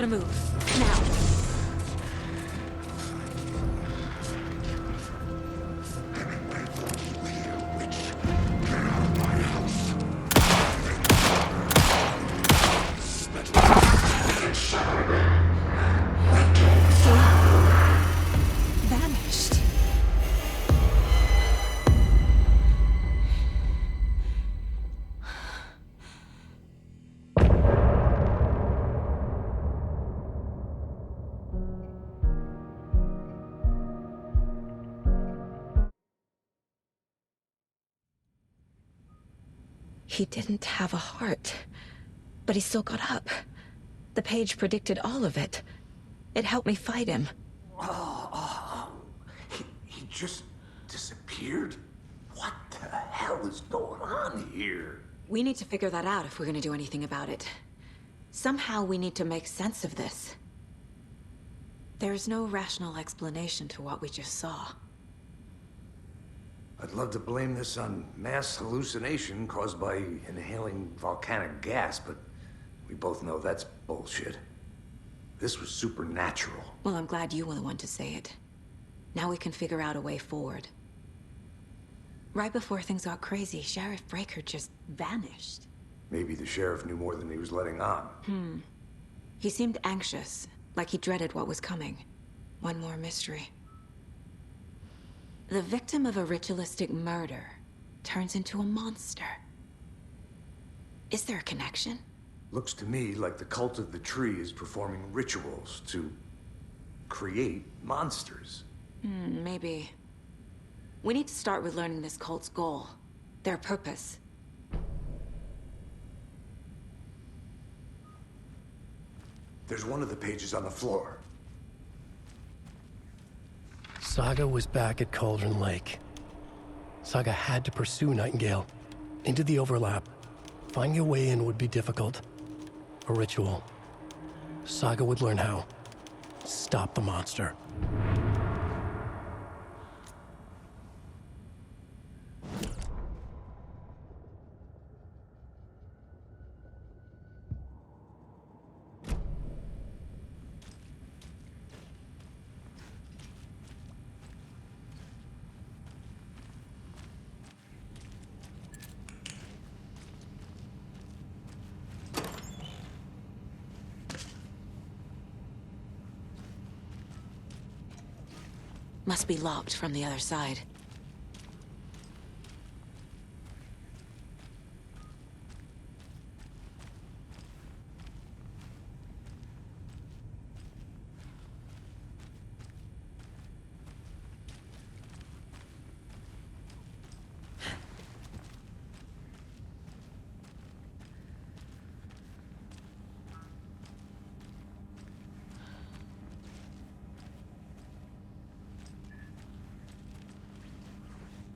Gotta move. Now. Vanished. He didn't have a heart, but he still got up. The page predicted all of it. It helped me fight him. He just disappeared? What the hell is going on here? We need to figure that out if we're gonna do anything about it. Somehow we need to make sense of this. There's no rational explanation to what we just saw. I'd love to blame this on mass hallucination caused by inhaling volcanic gas, but we both know that's bullshit. This was supernatural. Well, I'm glad you were the one to say it. Now we can figure out a way forward. Right before things got crazy, Sheriff Breaker just vanished. Maybe the sheriff knew more than he was letting on. He seemed anxious, like he dreaded what was coming. One more mystery. The victim of a ritualistic murder turns into a monster. Is there a connection? Looks to me like the cult of the tree is performing rituals to create monsters. Maybe. We need to start with learning this cult's goal, their purpose. There's one of the pages on the floor. Saga was back at Cauldron Lake. Saga had to pursue Nightingale into the overlap. Finding a way in would be difficult. A ritual. Saga would learn how. Stop the monster. Must be locked from the other side.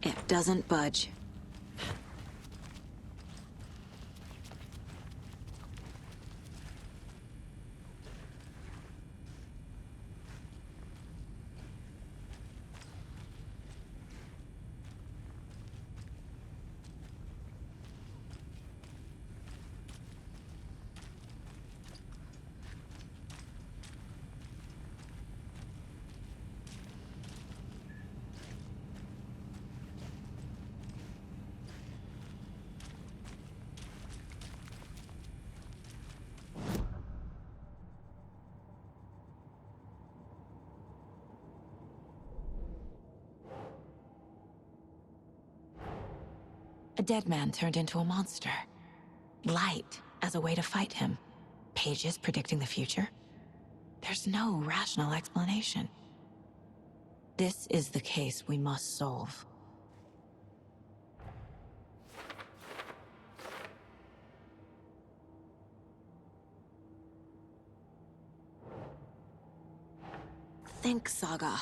It doesn't budge. A dead man turned into a monster. Light as a way to fight him. Pages predicting the future. There's no rational explanation. This is the case we must solve. Think, Saga.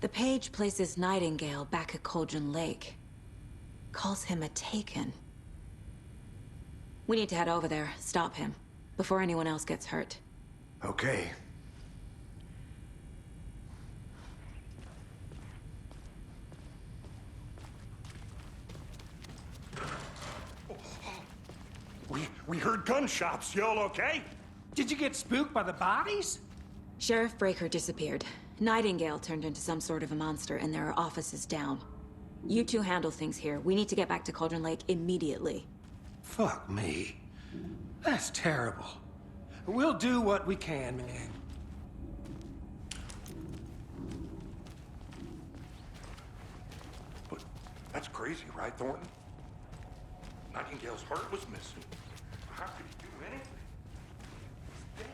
The page places Nightingale back at Cauldron Lake. Calls him a Taken. We need to head over there, stop him, before anyone else gets hurt. Okay. We heard gunshots. Y'all okay? Did you get spooked by the bodies? Sheriff Breaker disappeared. Nightingale turned into some sort of a monster, and there are offices down. You two handle things here. We need to get back to Cauldron Lake immediately. Fuck me. That's terrible. We'll do what we can, man. But that's crazy, right, Thornton? Nightingale's heart was missing. How could he do anything? He's dead.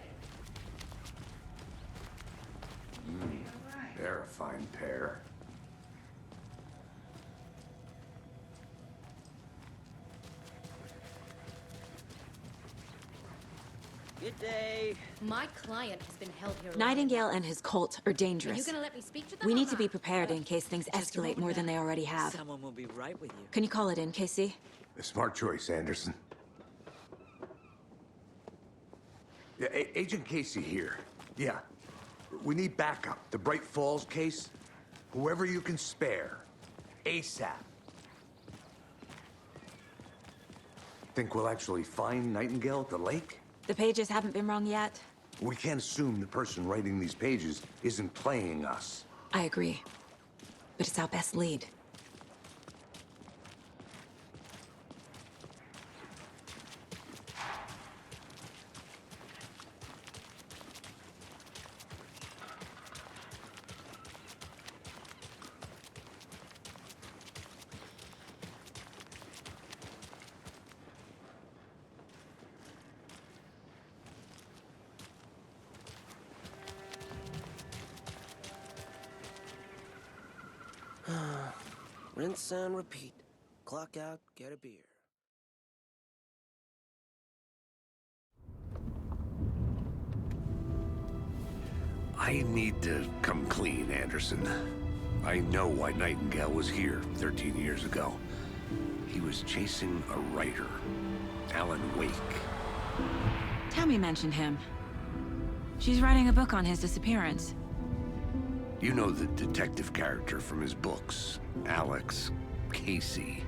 They're a fine pair. Good day. My client has been held here. Nightingale and his cult are dangerous. Are you gonna let me speak to them? We or need to be not? prepared in case things escalate more than they already have. Someone will be right with you. Can you call it in, Casey? A smart choice, Anderson. Yeah, Agent Casey here. Yeah. We need backup. The Bright Falls case. Whoever you can spare. ASAP. Think we'll actually find Nightingale at the lake? The pages haven't been wrong yet. We can't assume the person writing these pages isn't playing us. I agree. But it's our best lead. Rinse and repeat. Clock out, get a beer. I need to come clean, Anderson. I know why Nightingale was here 13 years ago. He was chasing a writer, Alan Wake. Tammy mentioned him. She's writing a book on his disappearance. You know the detective character from his books, Alex Casey.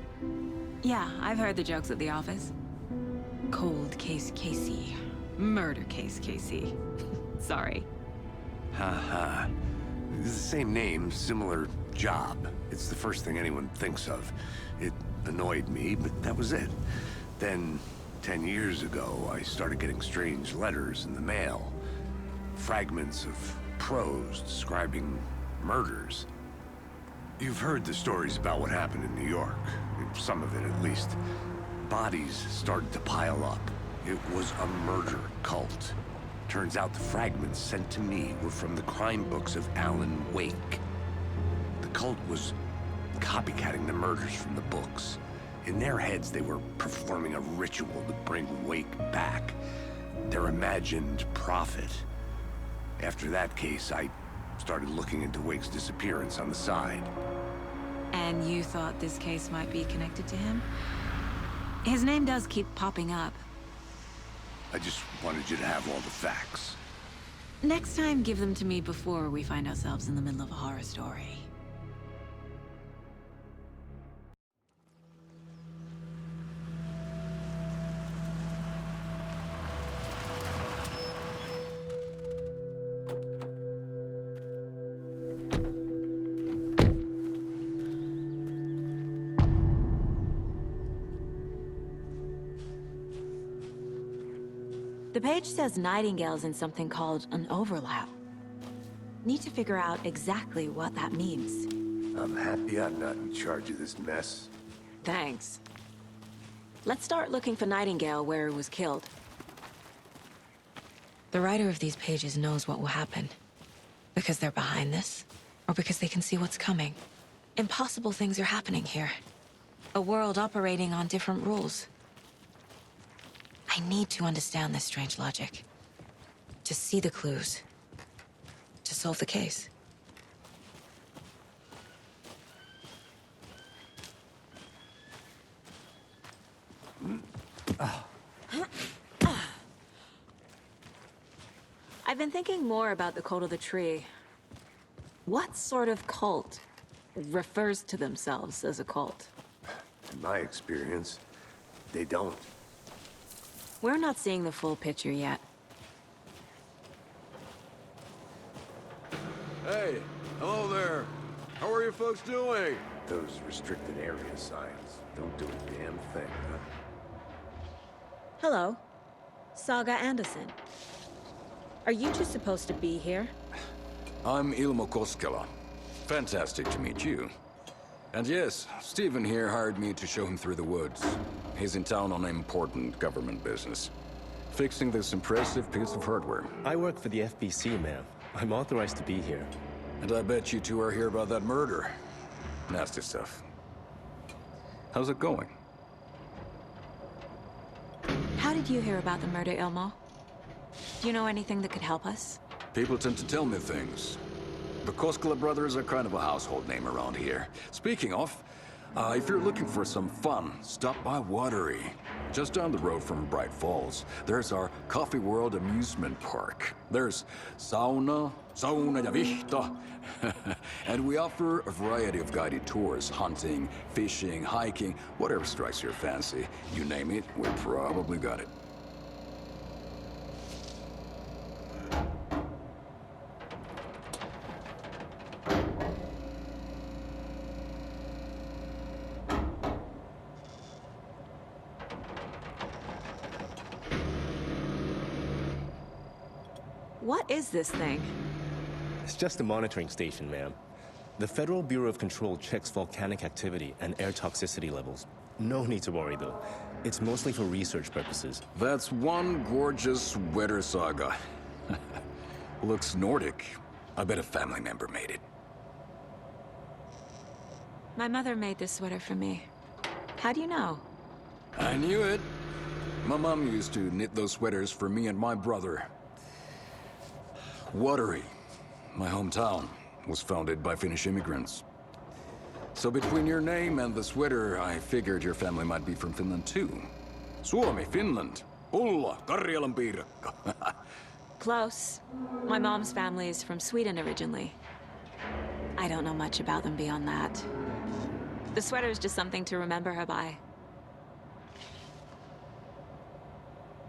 Yeah, I've heard the jokes at the office. Cold case Casey. Murder case Casey. Sorry. Ha. It's the same name, similar job. It's the first thing anyone thinks of. It annoyed me, but that was it. Then, 10 years ago, I started getting strange letters in the mail. Fragments of prose describing murders. You've heard the stories about what happened in New York. Some of it, at least. Bodies started to pile up. It was a murder cult. Turns out the fragments sent to me were from the crime books of Alan Wake. The cult was copycatting the murders from the books. In their heads, they were performing a ritual to bring Wake back. Their imagined prophet. After that case, I started looking into Wake's disappearance on the side. And you thought this case might be connected to him? His name does keep popping up. I just wanted you to have all the facts. Next time, give them to me before we find ourselves in the middle of a horror story. The page says Nightingale's in something called an overlap. Need to figure out exactly what that means. I'm happy I'm not in charge of this mess. Thanks. Let's start looking for Nightingale where he was killed. The writer of these pages knows what will happen. Because they're behind this, or because they can see what's coming. Impossible things are happening here. A world operating on different rules. I need to understand this strange logic. To see the clues. To solve the case. I've been thinking more about the cult of the tree. What sort of cult refers to themselves as a cult? In my experience, they don't. We're not seeing the full picture yet. Hey, hello there. How are you folks doing? Those restricted area signs don't do a damn thing, huh? Hello. Saga Anderson. Are you two supposed to be here? I'm Ilmo Koskela. Fantastic to meet you. And yes, Stephen here hired me to show him through the woods. He's in town on important government business. Fixing this impressive piece of hardware. I work for the FBC, ma'am. I'm authorized to be here. And I bet you two are here about that murder. Nasty stuff. How's it going? How did you hear about the murder, Ilmo? Do you know anything that could help us? People tend to tell me things. The Koskela brothers are kind of a household name around here. Speaking of, if you're looking for some fun, stop by Watery. Just down the road from Bright Falls, there's our Coffee World amusement park. There's sauna ja vihta. And we offer a variety of guided tours, hunting, fishing, hiking, whatever strikes your fancy. You name it, we probably got it. What is this thing? It's just a monitoring station, ma'am. The Federal Bureau of Control checks volcanic activity and air toxicity levels. No need to worry, though. It's mostly for research purposes. That's one gorgeous sweater, Saga. Looks Nordic. I bet a family member made it. My mother made this sweater for me. How do you know? I knew it. My mom used to knit those sweaters for me and my brother. Watery, my hometown, was founded by Finnish immigrants. So between your name and the sweater, I figured your family might be from Finland too. Suomi, Finland. Ulla, Karjalan piirakka. Close. My mom's family is from Sweden originally. I don't know much about them beyond that. The sweater is just something to remember her by.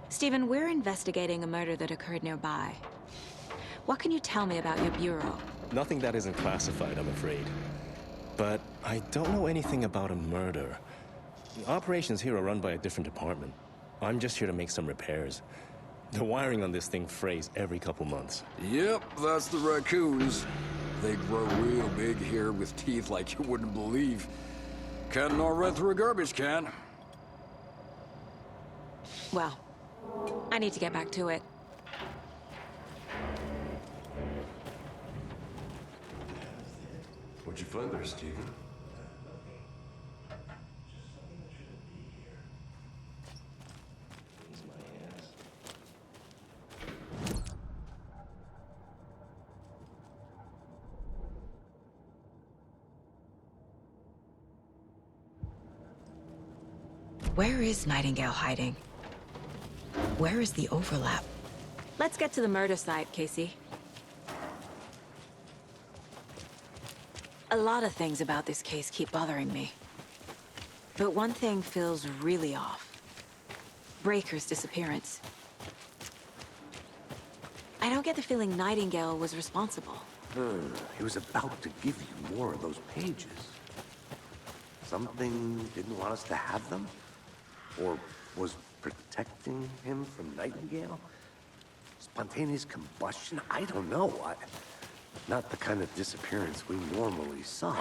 Stephen, we're investigating a murder that occurred nearby. What can you tell me about your bureau? Nothing that isn't classified, I'm afraid. But I don't know anything about a murder. The operations here are run by a different department. I'm just here to make some repairs. The wiring on this thing frays every couple months. Yep, that's the raccoons. They grow real big here with teeth like you wouldn't believe. Can't all run through a garbage can. Well, I need to get back to it. What'd you find there, Stephen? Where is Nightingale hiding? Where is the overlap? Let's get to the murder site, Casey. A lot of things about this case keep bothering me. But one thing feels really off. Breaker's disappearance. I don't get the feeling Nightingale was responsible. He was about to give you more of those pages. Something didn't want us to have them? Or was protecting him from Nightingale? Spontaneous combustion? I don't know. Not the kind of disappearance we normally solve.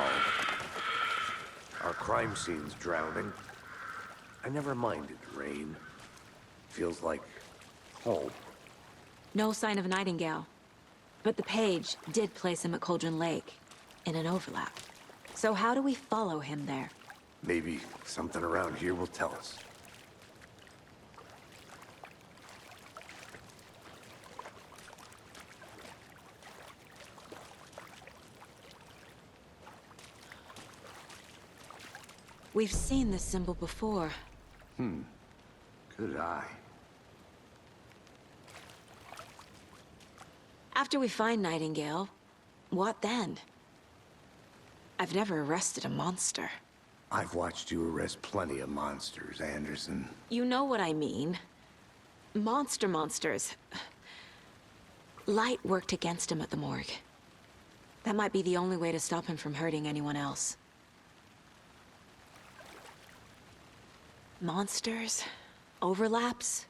Our crime scene's drowning. I never minded rain. Feels like home. No sign of Nightingale. But the page did place him at Cauldron Lake, in an overlap. So how do we follow him there? Maybe something around here will tell us. We've seen this symbol before. Good eye. After we find Nightingale, what then? I've never arrested a monster. I've watched you arrest plenty of monsters, Anderson. You know what I mean. Monsters. Light worked against him at the morgue. That might be the only way to stop him from hurting anyone else. Monsters, overlaps,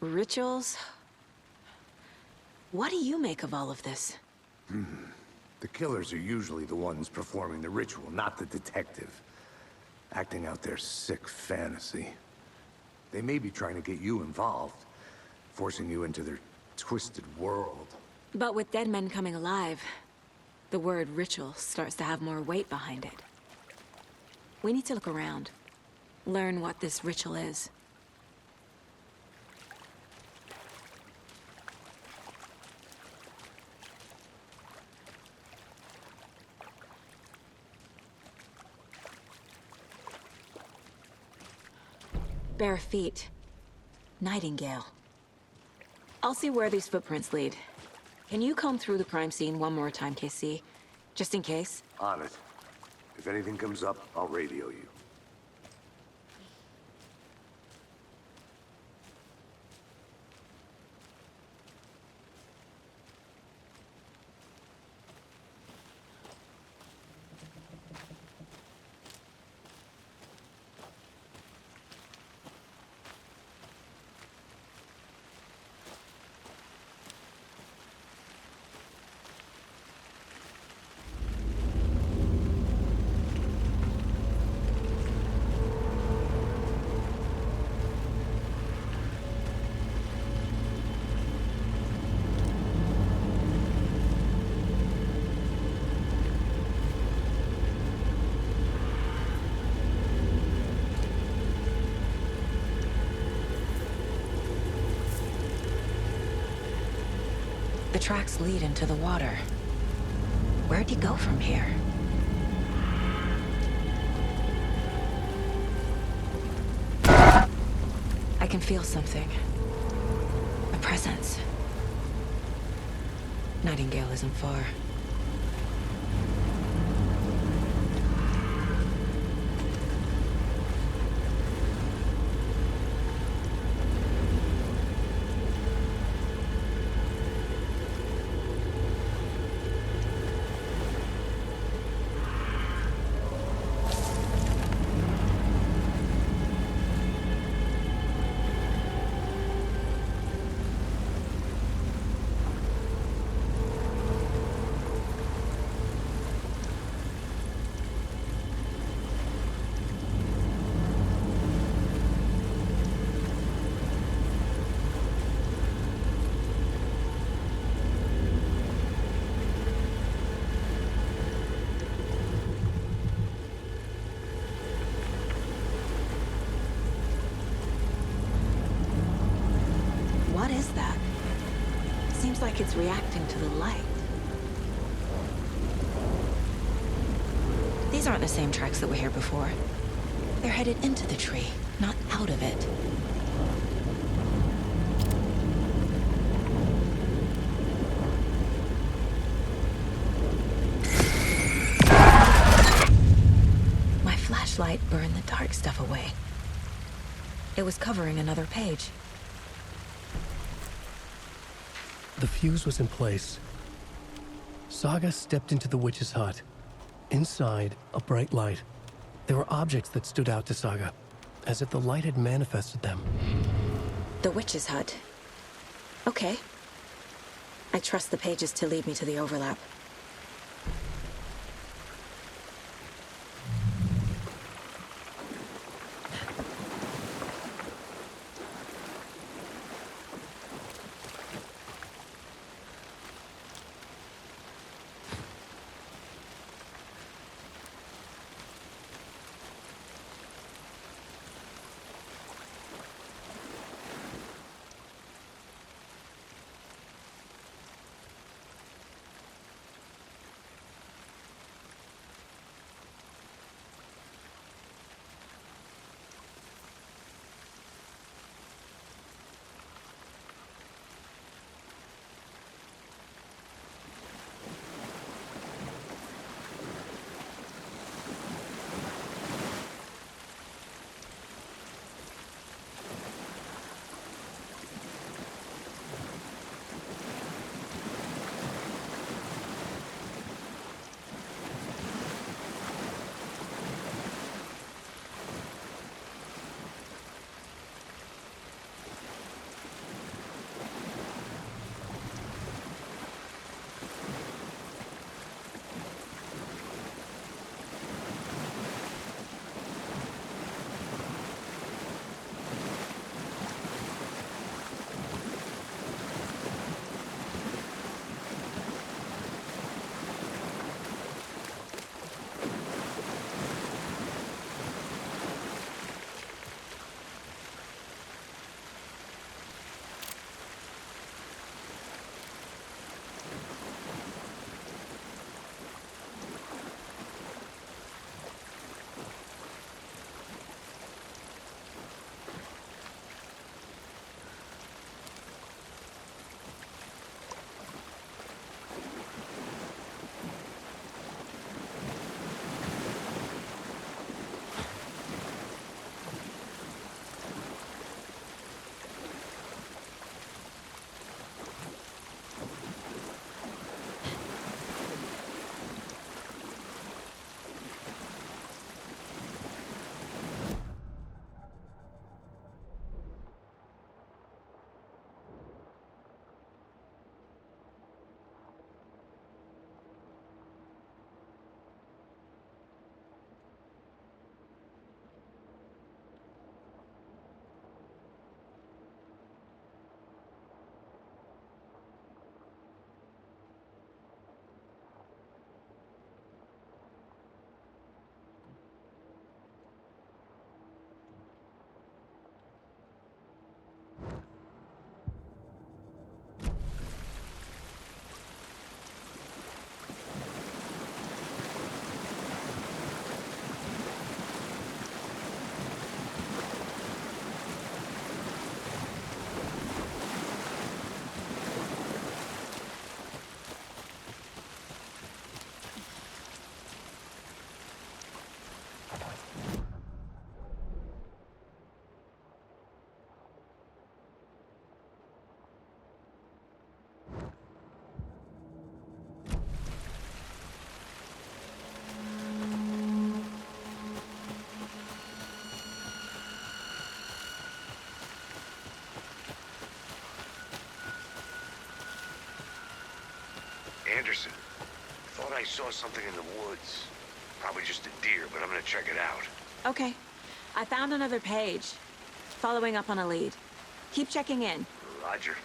rituals. What do you make of all of this? The killers are usually the ones performing the ritual, not the detective. Acting out their sick fantasy. They may be trying to get you involved, forcing you into their twisted world. But with dead men coming alive, the word ritual starts to have more weight behind it. We need to look around. Learn what this ritual is. Bare feet. Nightingale. I'll see where these footprints lead. Can you comb through the crime scene one more time, KC? Just in case? On it. If anything comes up, I'll radio you. The tracks lead into the water. Where'd you go from here? I can feel something. A presence. Nightingale isn't far. What is that? Seems like it's reacting to the light. These aren't the same tracks that were here before. They're headed into the tree, not out of it. My flashlight burned the dark stuff away. It was covering another page. The fuse was in place. Saga stepped into the witch's hut. Inside, a bright light. There were objects that stood out to Saga, as if the light had manifested them. The witch's hut. Okay. I trust the pages to lead me to the overlap. Anderson. Thought I saw something in the woods. Probably just a deer, but I'm gonna check it out. Okay. I found another page. Following up on a lead. Keep checking in. Roger.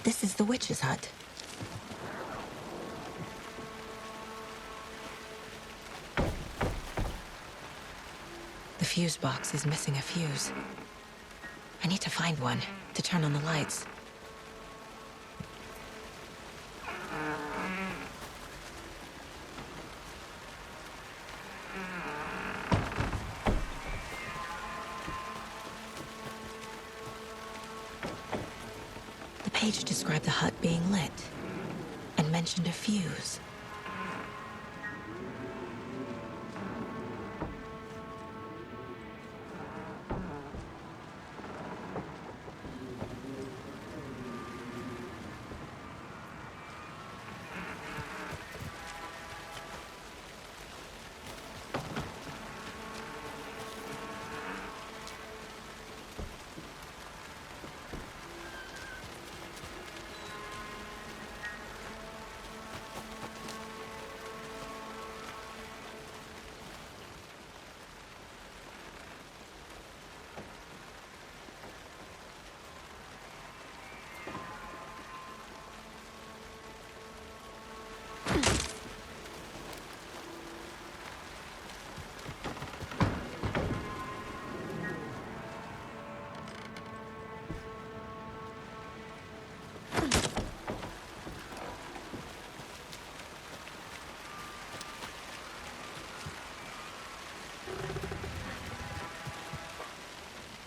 This is the witch's hut. The fuse box is missing a fuse. I need to find one to turn on the lights. The page described the hut being lit and mentioned a fuse.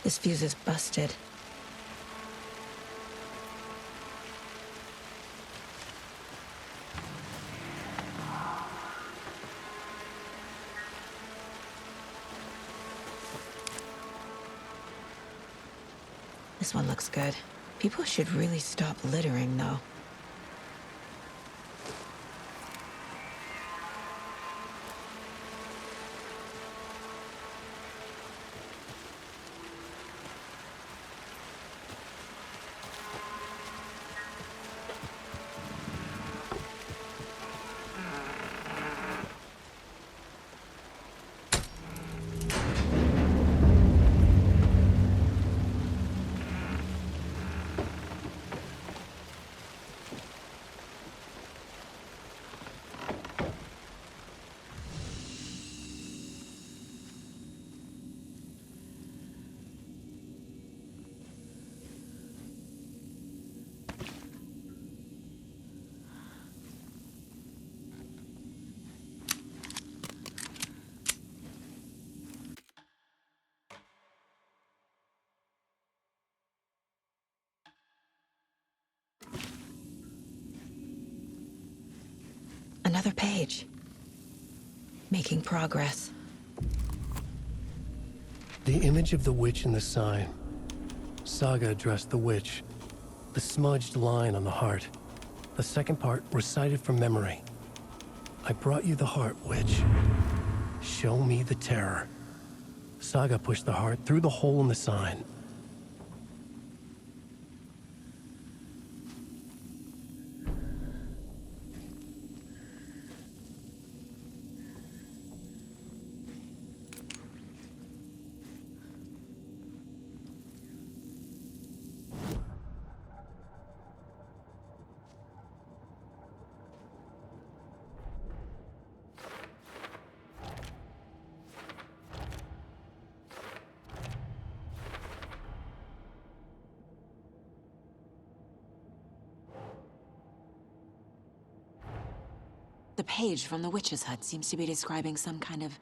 This fuse is busted. This one looks good. People should really stop littering, though. Another page. Making progress. The image of the witch in the sign. Saga addressed the witch. The smudged line on the heart. The second part recited from memory. I brought you the heart, witch. Show me the terror. Saga pushed the heart through the hole in the sign. The page from the witch's hut seems to be describing some kind of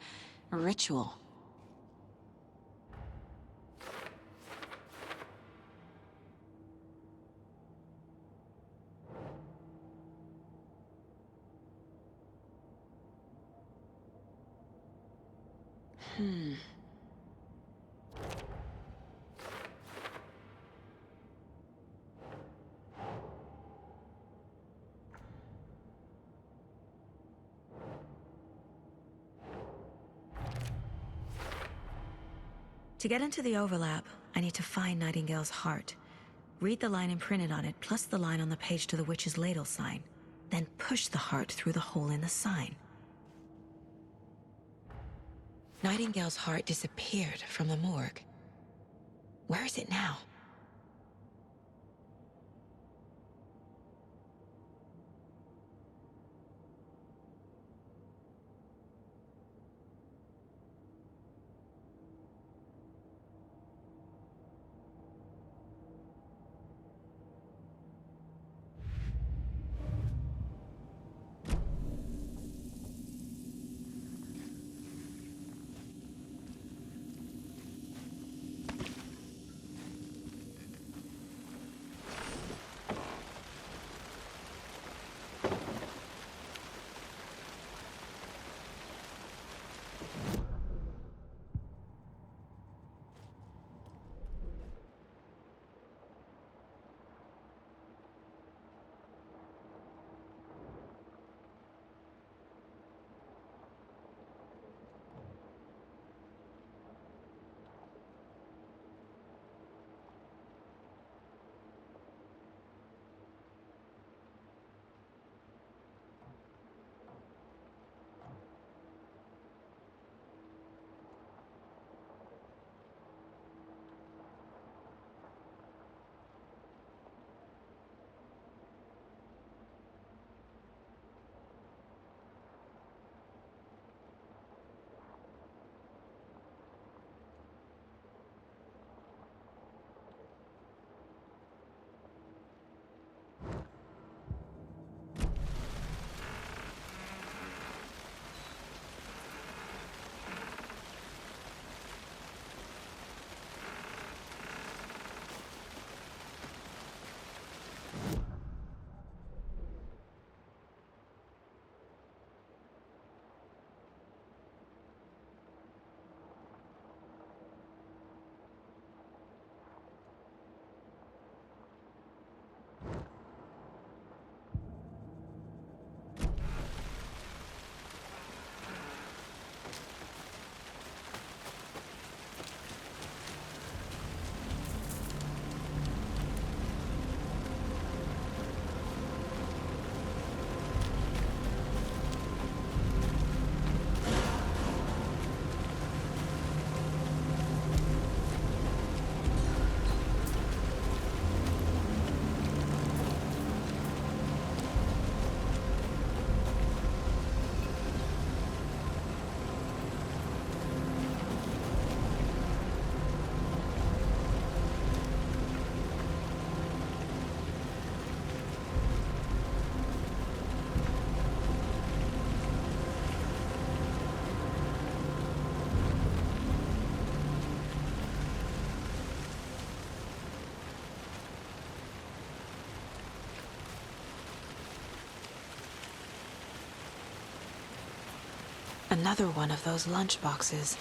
ritual. To get into the overlap, I need to find Nightingale's heart. Read the line imprinted on it, plus the line on the page to the witch's ladle sign. Then push the heart through the hole in the sign. Nightingale's heart disappeared from the morgue. Where is it now? Another one of those lunch boxes.